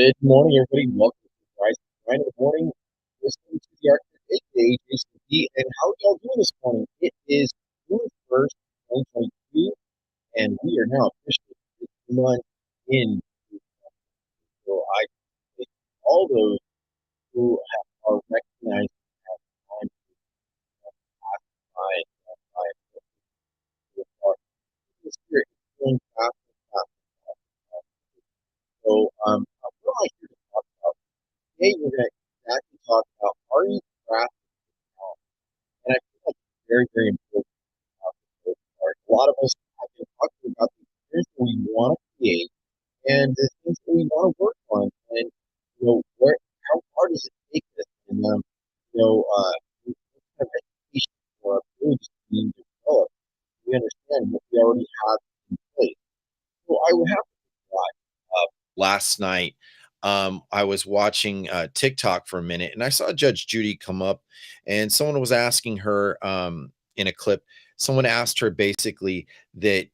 Good morning, everybody. Welcome to Rise and Grind in the morning. Listening to the Arctic aka JCB. And how are y'all doing this morning? It is June 1st, 2022, and we are now officially 6 months in. So I thank all those who are recognized as time by this year is going fast and fast and fast. So what am I here to talk about? Today we're going to exactly talk about are you crafting talent? And I feel like it's very, very important for the most part. A lot of us have been talking about the experience that we want to create and the things that we want to work on. And, how far does it take us? And, what kind of education or abilities being developed? We understand what we already have in place. So I would have to say, last night, I was watching TikTok for a minute and I saw Judge Judy come up and someone was asking her in a clip, someone asked her basically that,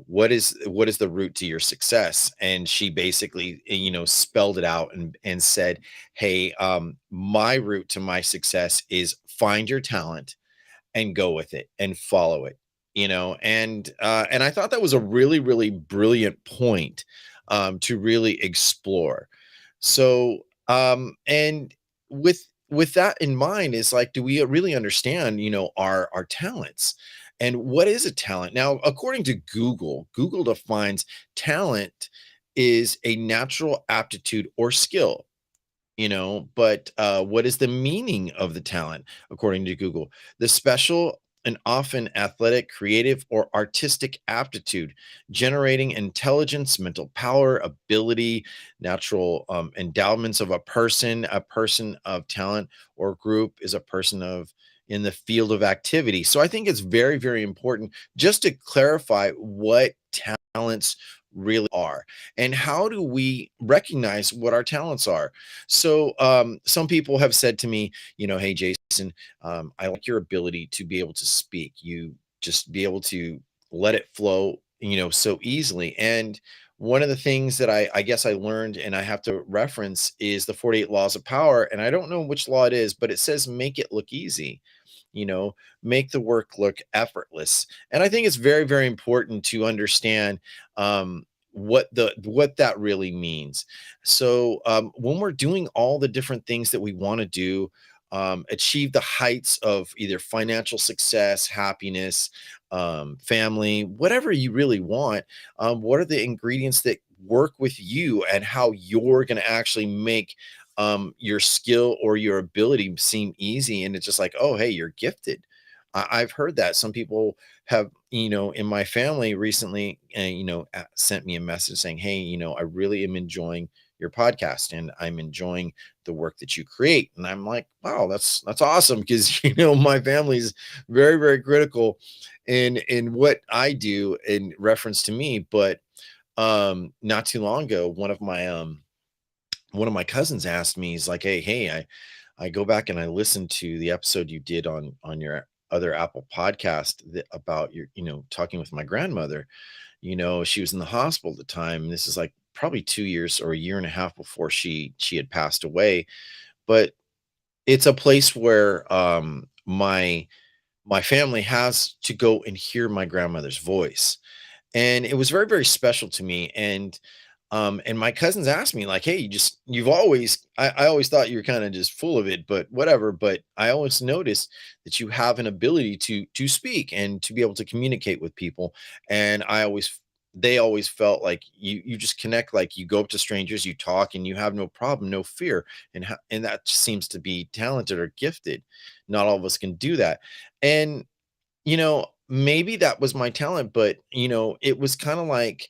what is the route to your success? And she basically, spelled it out and said, hey, my route to my success is find your talent and go with it and follow it, and I thought that was a really, really brilliant point to really explore. So, and with that in mind, is like, do we really understand, our talents? And what is a talent? Now, according to Google, Google defines talent is a natural aptitude or skill, but what is the meaning of the talent according to Google? The special and often athletic, creative, or artistic aptitude, generating intelligence, mental power, ability, natural endowments of a person of talent or group is a person of in the field of activity. So I think it's very, very important just to clarify what talents really are and how do we recognize what our talents are. So some people have said to me, hey, Jason, I like your ability to be able to speak. You just be able to let it flow, so easily. And one of the things that I guess I learned and I have to reference is the 48 laws of power. And I don't know which law it is, but it says make it look easy, you know, make the work look effortless. And I think it's very, very important to understand what that really means. So when we're doing all the different things that we want to do, achieve the heights of either financial success, happiness, family, whatever you really want, what are the ingredients that work with you and how you're going to actually make your skill or your ability seem easy? And it's just like, oh, hey, you're gifted. I've heard that some people have, in my family recently, sent me a message saying, hey, I really am enjoying your podcast and I'm enjoying the work that you create. And I'm like, wow, that's awesome. Because, my family's very, very critical in what I do in reference to me. But not too long ago, one of my cousins asked me, he's like, hey, I go back and I listen to the episode you did on your other Apple podcast about your, talking with my grandmother. She was in the hospital at the time. This is like probably 2 years or a year and a half before she had passed away. But it's a place where my family has to go and hear my grandmother's voice. And it was very, very special to me. And my cousins asked me, like, hey, you've always, I always thought you were kind of just full of it, but whatever. But I always noticed that you have an ability to speak and to be able to communicate with people. And they always felt like you just connect, like you go up to strangers, you talk, and you have no problem, no fear. And that seems to be talented or gifted. Not all of us can do that. And maybe that was my talent, but it was kind of like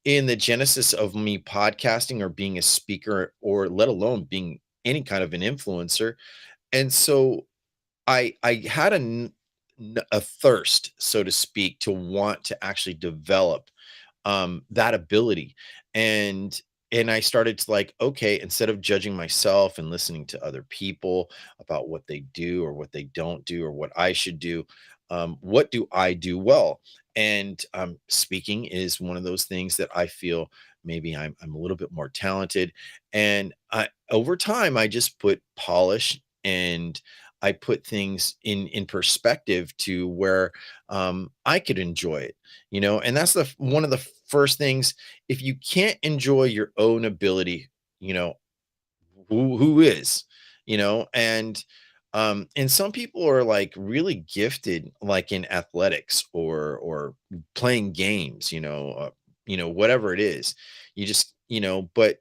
in the genesis of me podcasting or being a speaker or let alone being any kind of an influencer. And so I had a thirst, so to speak, to want to actually develop that ability. And I started to like, okay, instead of judging myself and listening to other people about what they do or what they don't do or what I should do, what do I do well? And speaking is one of those things that I feel maybe I'm a little bit more talented, and over time, I just put polish and I put things in perspective to where, I could enjoy it, and that's one of the first things. If you can't enjoy your own ability, you know, who is, and some people are like really gifted, like in athletics or playing games, whatever it is. You just, but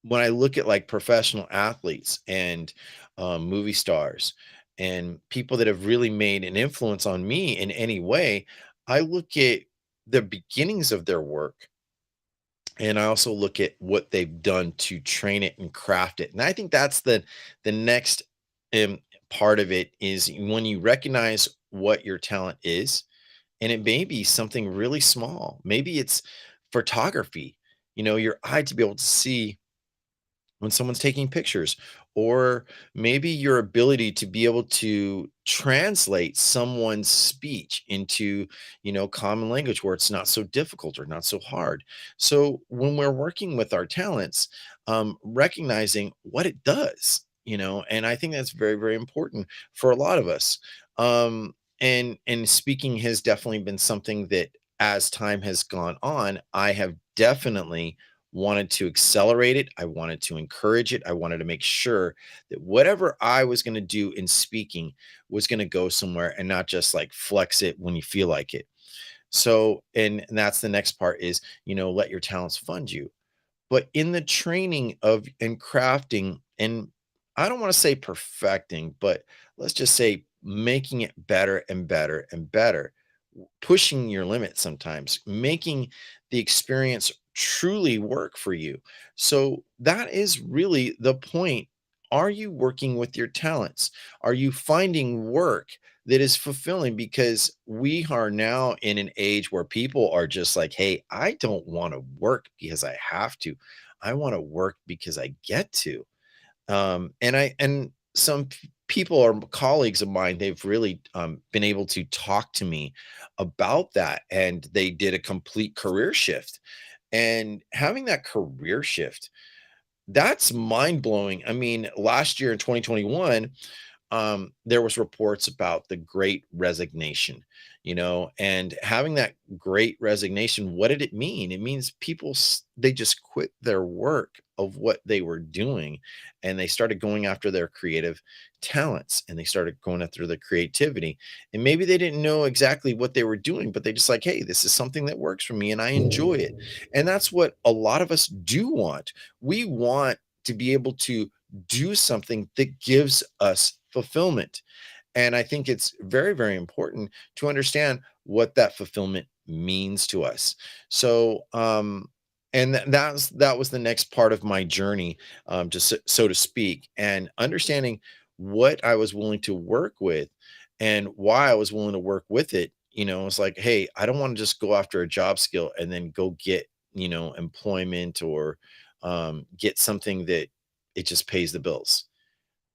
when I look at like professional athletes and movie stars and people that have really made an influence on me in any way, I look at the beginnings of their work, and I also look at what they've done to train it and craft it. And I think that's the next um, part of it is when you recognize what your talent is, and it may be something really small. Maybe it's photography. Your eye to be able to see when someone's taking pictures, or maybe your ability to be able to translate someone's speech into common language where it's not so difficult or not so hard. So when we're working with our talents, recognizing what it does, and I think that's very, very important for a lot of us. And speaking has definitely been something that, as time has gone on, I have definitely wanted to accelerate it. I wanted to encourage it. I wanted to make sure that whatever I was going to do in speaking was going to go somewhere and not just like flex it when you feel like it. So, and that's the next part is, let your talents fund you. But in the training of and crafting, and I don't want to say perfecting, but let's just say making it better and better and better, pushing your limits sometimes, making the experience truly work for you. So that is really the point. Are you working with your talents? Are you finding work that is fulfilling? Because we are now in an age where people are just like, hey, I don't want to work because I have to. I want to work because I get to. And some people or colleagues of mine, they've really been able to talk to me about that, and they did a complete career shift. And having that career shift, that's mind blowing. I mean, last year in 2021, there was reports about the great resignation, and having that great resignation, what did it mean? It means people, they just quit their work of what they were doing, and they started going after their creative talents, and they started going after the creativity. And maybe they didn't know exactly what they were doing, but they just like, hey, this is something that works for me and I enjoy it. And that's what a lot of us do want. We want to be able to do something that gives us fulfillment. And I think it's very, very important to understand what that fulfillment means to us. So, and that was the next part of my journey, just so to speak, and understanding what I was willing to work with and why I was willing to work with it. It's like, hey, I don't want to just go after a job skill and then go get, employment or get something that it just pays the bills.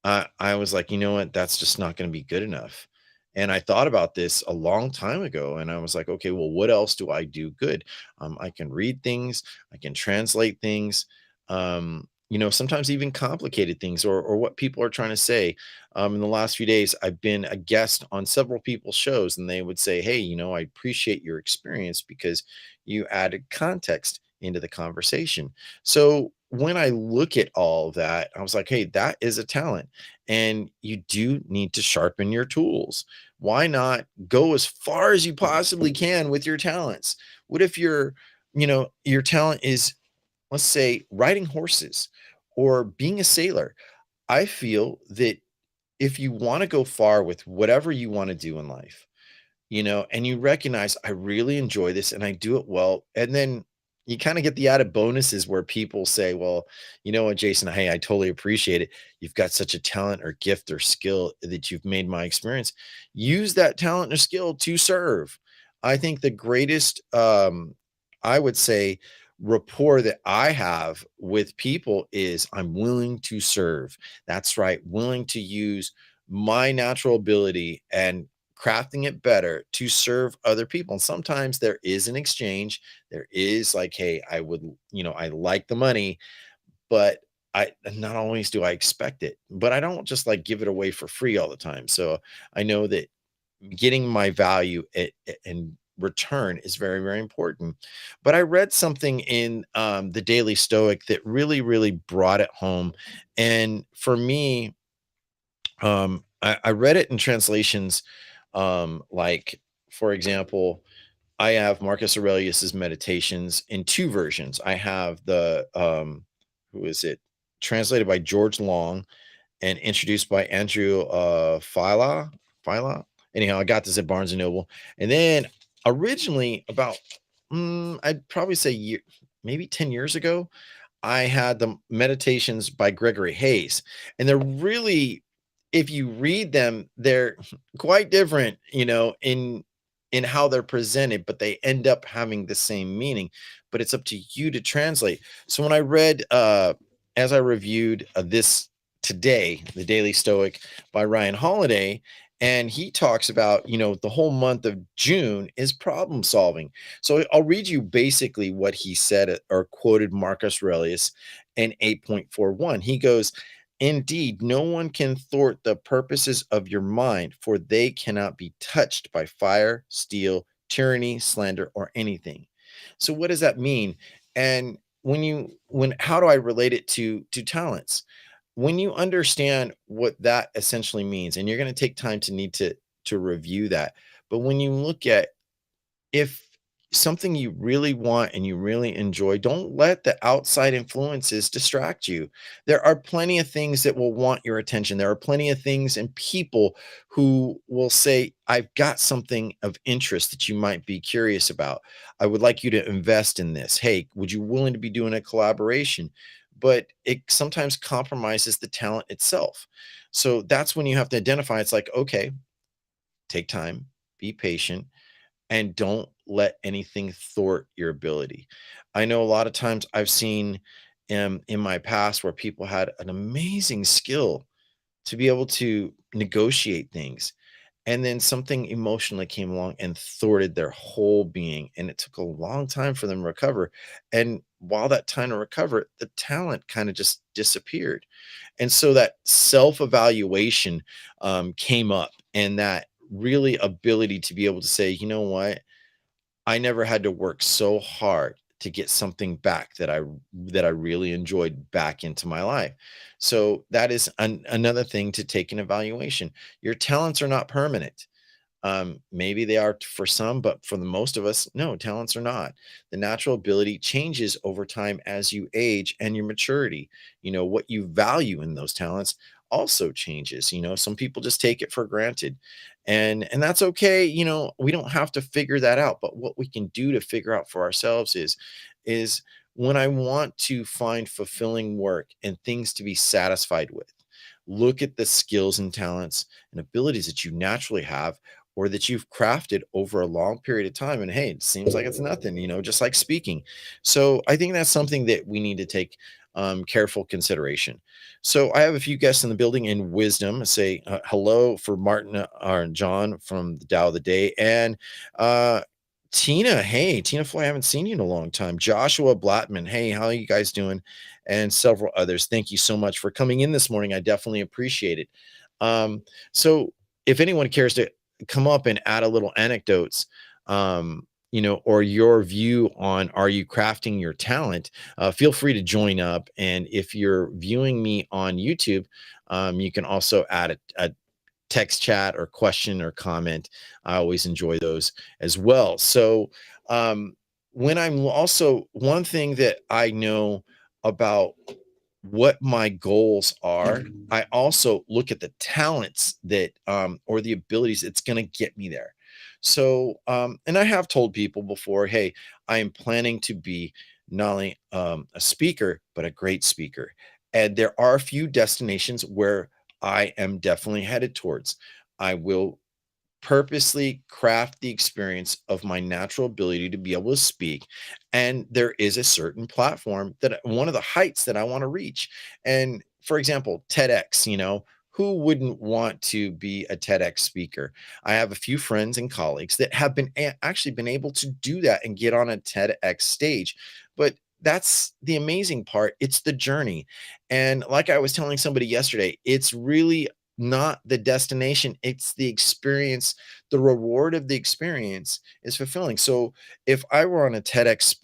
I was like, "You know what? That's just not gonna be good enough." And I thought about this a long time ago, and I was like, "Okay, well, what else do I do good?" I can read things, I can translate things, sometimes even complicated things or what people are trying to say. In the last few days, I've been a guest on several people's shows, and they would say, "Hey, I appreciate your experience because you added context into the conversation." So, when I look at all of that, I was like, "Hey, that is a talent, and you do need to sharpen your tools. Why not go as far as you possibly can with your talents? What if your talent is, let's say, riding horses or being a sailor?" I feel that if you want to go far with whatever you want to do in life, and you recognize, I really enjoy this and I do it well. And then you kind of get the added bonuses where people say, well, you know what, Jason, hey, I totally appreciate it. You've got such a talent or gift or skill that you've made my experience. Use that talent or skill to serve. I think the greatest, I would say, rapport that I have with people is I'm willing to serve. That's right. Willing to use my natural ability and crafting it better to serve other people. And sometimes there is an exchange. There is like, hey, I would, I like the money, but I not always do I expect it, but I don't just like give it away for free all the time. So I know that getting my value in return is very, very important. But I read something in the Daily Stoic that really, really brought it home. And for me, I read it in translations, like, for example, I have Marcus Aurelius's Meditations in two versions. I have the who is it? Translated by George Long and introduced by Andrew Phyla. Anyhow, I got this at Barnes and Noble. And then originally about I'd probably say maybe 10 years ago, I had the Meditations by Gregory Hayes, and they're really, if you read them, they're quite different, in how they're presented, but they end up having the same meaning. But it's up to you to translate. So when I read, as I reviewed this today, the Daily Stoic by Ryan Holiday, and he talks about, the whole month of June is problem solving. So I'll read you basically what he said, or quoted Marcus Aurelius in 8.41. He goes, "Indeed, no one can thwart the purposes of your mind, for they cannot be touched by fire, steel, tyranny, slander, or anything." So what does that mean? And how do I relate it to talents? When you understand what that essentially means, and you're going to take time to need to review that, but when you look at, if something you really want and you really enjoy, don't let the outside influences distract you. There are plenty of things that will want your attention. There are plenty of things and people who will say, I've got something of interest that you might be curious about. I would like you to invest in this. Hey, would you willing to be doing a collaboration? But it sometimes compromises the talent itself. So that's when you have to identify. It's like, okay, take time, be patient, and don't let anything thwart your ability. I know a lot of times I've seen in my past where people had an amazing skill to be able to negotiate things. And then something emotionally came along and thwarted their whole being. And it took a long time for them to recover. And while that time to recover, the talent kind of just disappeared. And so that self evaluation came up, and that really ability to be able to say, you know what? I never had to work so hard to get something back that I really enjoyed back into my life. So that is another thing to take in evaluation. Your talents are not permanent. Maybe they are for some, but for the most of us, no, talents are not. The natural ability changes over time as you age and your maturity. What you value in those talents also changes. Some people just take it for granted. And that's okay. We don't have to figure that out. But what we can do to figure out for ourselves is when I want to find fulfilling work and things to be satisfied with, look at the skills and talents and abilities that you naturally have, or that you've crafted over a long period of time. And hey, it seems like it's nothing, just like speaking. So I think that's something that we need to take careful consideration. So I have a few guests in the building in wisdom. Say hello for Martin or John from the Tao of the Day, and Tina. Hey, Tina Floy, I haven't seen you in a long time. Joshua Blattman. Hey, how are you guys doing? And several others. Thank you so much for coming in this morning. I definitely appreciate it. So if anyone cares to come up and add a little anecdotes, or your view on, are you crafting your talent, feel free to join up. And if you're viewing me on YouTube, you can also add a text chat or question or comment. I always enjoy those as well. So when I'm also, one thing that I know about what my goals are, I also look at the talents that or the abilities it's going to get me there. So and I have told people before, hey, I am planning to be not only a speaker but a great speaker. And there are a few destinations where I am definitely headed towards. I will purposely craft the experience of my natural ability to be able to speak. And there is a certain platform, that one of the heights that I want to reach. And for example, TEDx, who wouldn't want to be a TEDx speaker? I have a few friends and colleagues that have actually been able to do that and get on a TEDx stage. But that's the amazing part. It's the journey. And like I was telling somebody yesterday, it's really not the destination, it's the experience. The reward of the experience is fulfilling. So if I were on a TEDx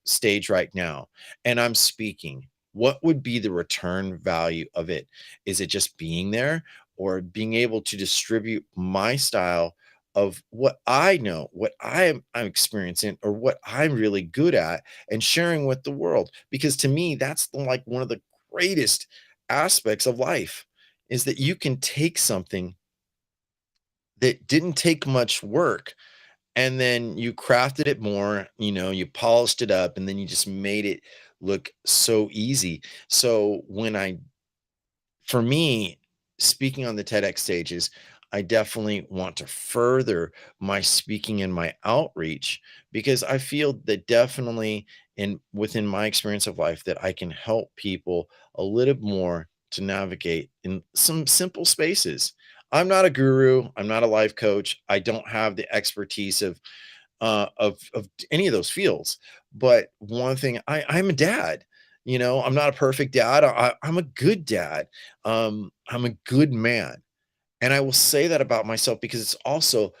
stage right now and I'm speaking, what would be the return value of it? Is it just being there, or being able to distribute my style of what I know, what I'm experiencing, or what I'm really good at, and sharing with the world? Because to me, that's like one of the greatest aspects of life, is that you can take something that didn't take much work, and then you crafted it more, you polished it up, and then you just made it look so easy. So for me, speaking on the TEDx stages, I definitely want to further my speaking and my outreach, because I feel that definitely in within my experience of life that I can help people a little more to navigate in some simple spaces. I'm not a guru, I'm not a life coach. I don't have the expertise of any of those fields. But one thing, I'm a dad. I'm not a perfect dad. I'm a good dad. I'm a good man, and I will say that about myself because it's also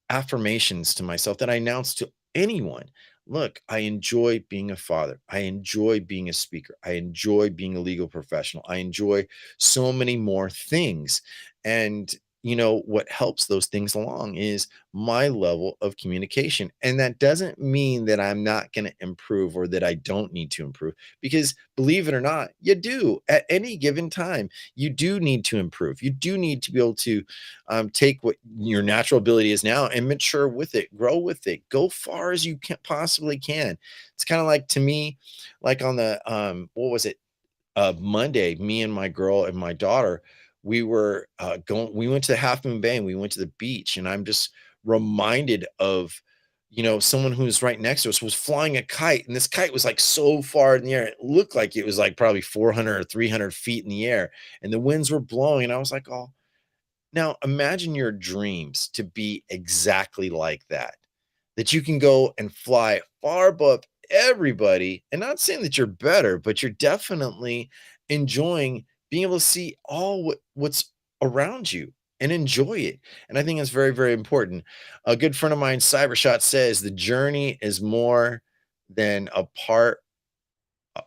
affirmations to myself that I announce to anyone. Look, I enjoy being a father. I enjoy being a speaker. I enjoy being a legal professional. I enjoy so many more things. And what helps those things along is my level of communication. And that doesn't mean that I'm not going to improve or that I don't need to improve, because believe it or not, you do at any given time. You do need to improve. You do need to be able to take what your natural ability is now and mature with it, grow with it, go far as you can possibly can. It's kind of like, to me, like on the what was it, Monday, me and my girl and my daughter, we went to Half Moon Bay and we went to the beach, and I'm just reminded of, someone who's right next to us was flying a kite, and this kite was like so far in the air. It looked like it was like probably 400 or 300 feet in the air, and the winds were blowing. And I was like, oh, now imagine your dreams to be exactly like that, that you can go and fly far above everybody. And not saying that you're better, but you're definitely enjoying being able to see all what's around you and enjoy it. And I think it's very, very important. A good friend of mine, Cybershot, says the journey is more than a part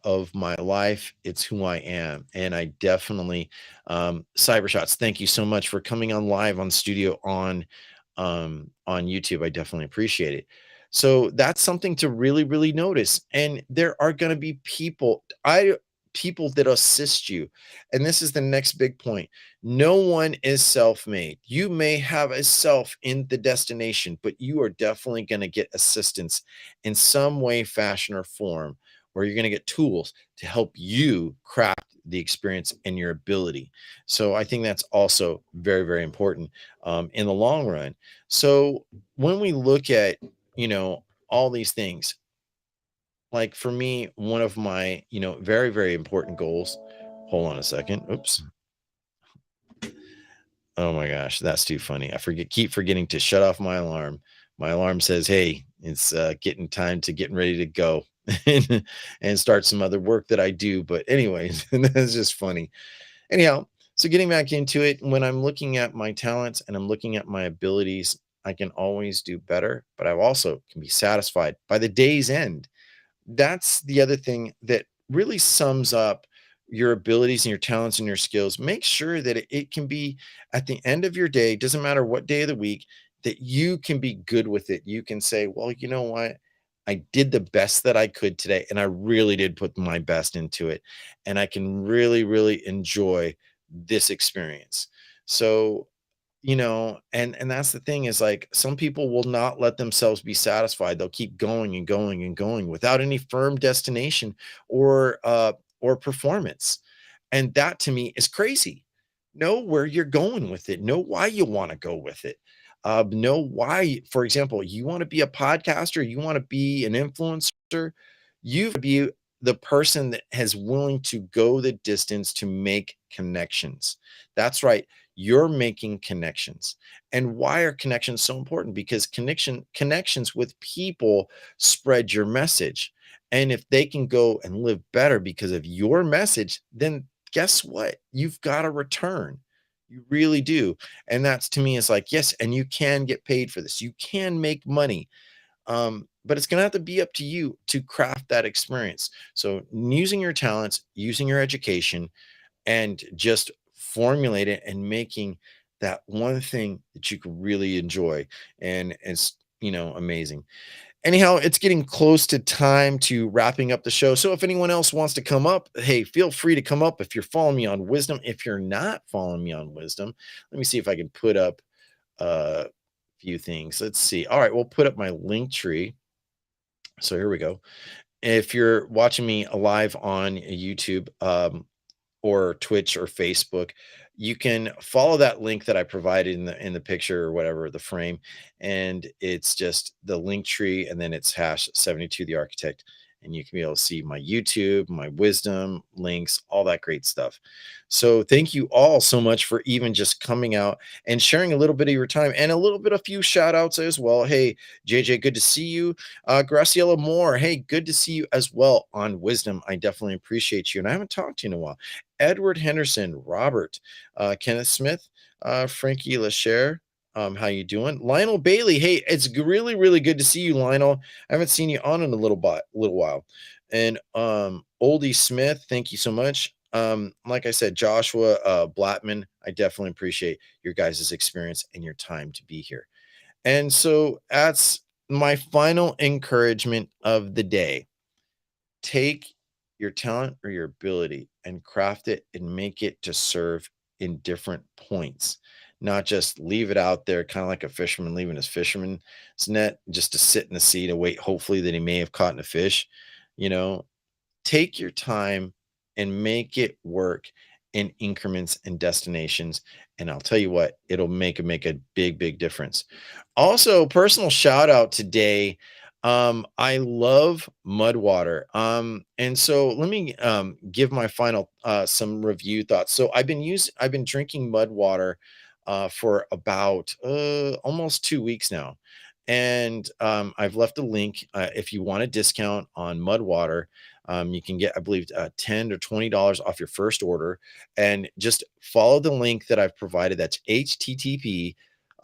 of my life. It's who I am. And I definitely, Cybershots, thank you so much for coming on live on studio on YouTube. I definitely appreciate it. So that's something to really, really notice. And there are going to be people that assist you. And this is the next big point. No one is self-made. You may have a self in the destination, but you are definitely going to get assistance in some way, fashion, or form, where you're going to get tools to help you craft the experience and your ability. So I think that's also very, very important in the long run. So when we look at, all these things, like for me, one of my, very, very important goals. Hold on a second. Oops. Oh my gosh, that's too funny. Keep forgetting to shut off my alarm. My alarm says, "Hey, it's getting ready to go and start some other work that I do." But anyways, that's just funny. Anyhow, so getting back into it, when I'm looking at my talents and I'm looking at my abilities, I can always do better, but I also can be satisfied by the day's end. That's the other thing that really sums up your abilities and your talents and your skills. Make sure that it can be at the end of your day, doesn't matter what day of the week, that you can be good with it. You can say, well, you know what? I did the best that I could today, and I really did put my best into it. And I can really, really enjoy this experience. So and that's the thing, is like some people will not let themselves be satisfied. They'll keep going and going and going without any firm destination or performance. And that to me is crazy. Know where you're going with it. Know why you want to go with it. Know why, for example, you want to be a podcaster, you want to be an influencer, you've got to be the person that has willing to go the distance to make connections. That's right. You're making connections. And why are connections so important? Because connections with people spread your message. And if they can go and live better because of your message, then guess what? You've got a return. You really do. And that's to me is like, yes, and you can get paid for this. You can make money, but it's going to have to be up to you to craft that experience. So, using your talents, using your education, and just formulate it and making that one thing that you could really enjoy. And it's, amazing. Anyhow, it's getting close to time to wrapping up the show. So, if anyone else wants to come up, hey, feel free to come up if you're following me on Wisdom. If you're not following me on Wisdom, let me see if I can put up a few things. Let's see. All right, we'll put up my link tree. So here we go. If you're watching me live on YouTube, or Twitch or Facebook, you can follow that link that I provided in the picture or whatever the frame, and it's just the link tree, and then it's hash 72 the architect, and you can be able to see my YouTube, my wisdom links, all that great stuff. So thank you all so much for even just coming out and sharing a little bit of your time and a little bit of few shout outs as well. Hey, JJ, good to see you. Graciela Moore, hey, good to see you as well on Wisdom. I definitely appreciate you, and I haven't talked to you in a while. Edward Henderson, Robert, Kenneth Smith, Frankie Lachère. How you doing? Lionel Bailey. Hey, it's really, really good to see you, Lionel. I haven't seen you on in a little while. And Oldie Smith, thank you so much. Like I said, Joshua Blattman, I definitely appreciate your guys' experience and your time to be here. And so that's my final encouragement of the day. Take your talent or your ability and craft it and make it to serve in different points, not just leave it out there, kind of like a fisherman leaving his fisherman's net just to sit in the sea to wait, hopefully, that he may have caught a fish. You know, take your time and make it work in increments and destinations. And I'll tell you what, it'll make a big, big difference. Also, personal shout out today. I love mud water. And so let me give my final some review thoughts. So I've been drinking mud water for about almost 2 weeks now. And I've left a link if you want a discount on mud water. You can get, I believe, $10 or $20 off your first order, and just follow the link that I've provided. That's http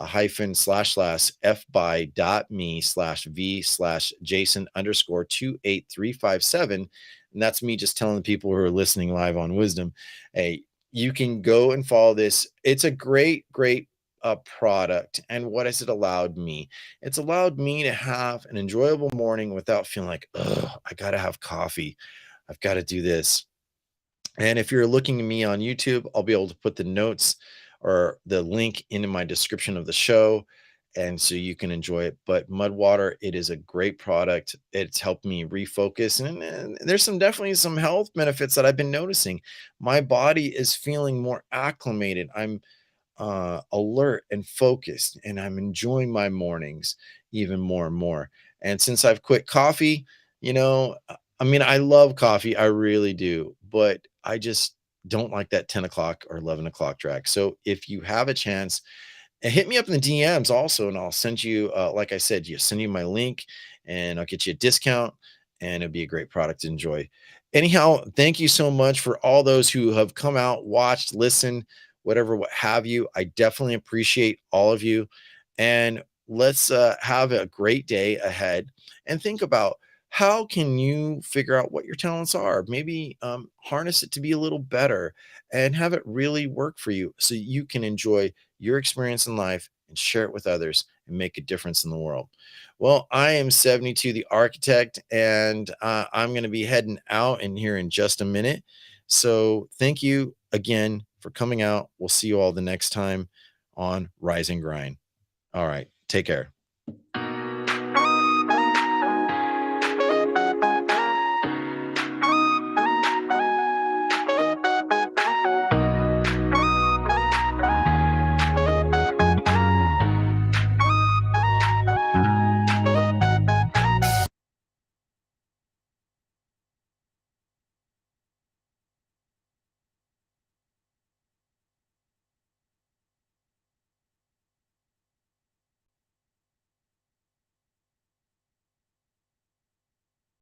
hyphen slash slash fbuy.me slash v slash Jason underscore 28357. And that's me just telling the people who are listening live on Wisdom, hey, you can go and follow this. It's a great, great product. And what has it allowed me? It's allowed me to have an enjoyable morning without feeling like, oh, I got to have coffee. I've got to do this. And if you're looking at me on YouTube, I'll be able to put the notes or the link into my description of the show. And so you can enjoy it. But mud water, it is a great product. It's helped me refocus. And there's definitely some health benefits that I've been noticing. My body is feeling more acclimated. I'm alert and focused, and I'm enjoying my mornings even more and more. And since I've quit coffee, I mean, I love coffee, I really do, but I just don't like that 10 o'clock or 11 o'clock drag. So if you have a chance, and hit me up in the DMs also, and I'll send you, like I said, send you my link, and I'll get you a discount, and it'll be a great product to enjoy. Anyhow, thank you so much for all those who have come out, watched, listened, whatever, what have you. I definitely appreciate all of you, and let's have a great day ahead, and think about how can you figure out what your talents are. Maybe harness it to be a little better and have it really work for you so you can enjoy your experience in life and share it with others and make a difference in the world. Well, I am 72 the architect, and I'm going to be heading out in here in just a minute. So thank you again for coming out. We'll see you all the next time on Rise and Grind. All right. Take care.